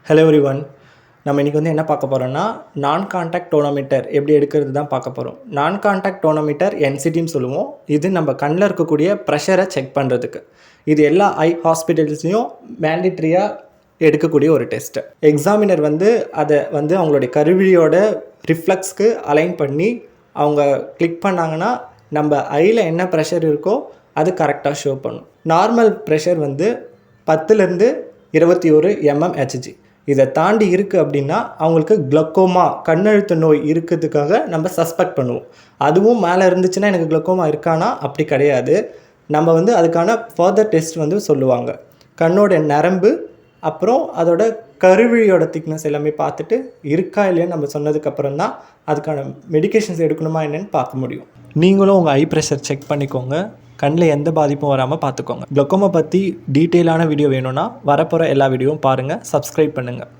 Hello everyone. நம்ம இன்றைக்கி என்ன பார்க்க போகிறோம்னா, நான் கான்டாக்ட் டோனோமீட்டர் எப்படி எடுக்கிறது தான் பார்க்க போகிறோம். நான் கான்டாக்ட் டோனோமீட்டர் என்சிடின்னு சொல்லுவோம். இது நம்ம கண்ணில் இருக்கக்கூடிய ப்ரெஷரை செக் பண்ணுறதுக்கு. இது எல்லா ஐ ஹாஸ்பிட்டல்ஸ்லையும் மேண்டிட்ரியாக எடுக்கக்கூடிய ஒரு டெஸ்ட்டு. எக்ஸாமினர் அதை அவங்களுடைய கருவிழியோட ரிஃப்ளெக்ஸ்க்கு அலைன் பண்ணி அவங்க கிளிக் பண்ணாங்கன்னா நம்ம ஐயில் என்ன ப்ரெஷர் இருக்கோ அது கரெக்டாக ஷோ பண்ணும். நார்மல் ப்ரெஷர் 10லேருந்து 21 mmHg. இதை தாண்டி இருக்குது அப்படின்னா அவங்களுக்கு குளோக்கோமா கண்ணழுத்த நோய் இருக்கிறதுக்காக நம்ம சஸ்பெக்ட் பண்ணுவோம். அதுவும் மேலே இருந்துச்சுன்னா எனக்கு குளோக்கோமா இருக்கானா அப்படி கிடையாது. நம்ம அதுக்கான ஃபர்தர் டெஸ்ட் சொல்லுவாங்க. கண்ணோட நரம்பு அப்புறம் அதோட கருவிழியோட திக்னஸ் எல்லாமே பார்த்துட்டு இருக்கா இல்லையான்னு நம்ம சொன்னதுக்கப்புறம் தான் அதுக்கான மெடிக்கேஷன்ஸ் எடுக்கணுமா என்னென்னு பார்க்க முடியும். நீங்களும் உங்கள் ஐ ப்ரெஷர் செக் பண்ணிக்கோங்க. கண்ணில் எந்த பாதிப்பும் வராமல் பார்த்துக்கோங்க. குளோக்கோமா பற்றி டீட்டெயிலான வீடியோ வேணும்னா வரப்போகிற எல்லா வீடியோவும் பாருங்கள். சப்ஸ்கிரைப் பண்ணுங்கள்.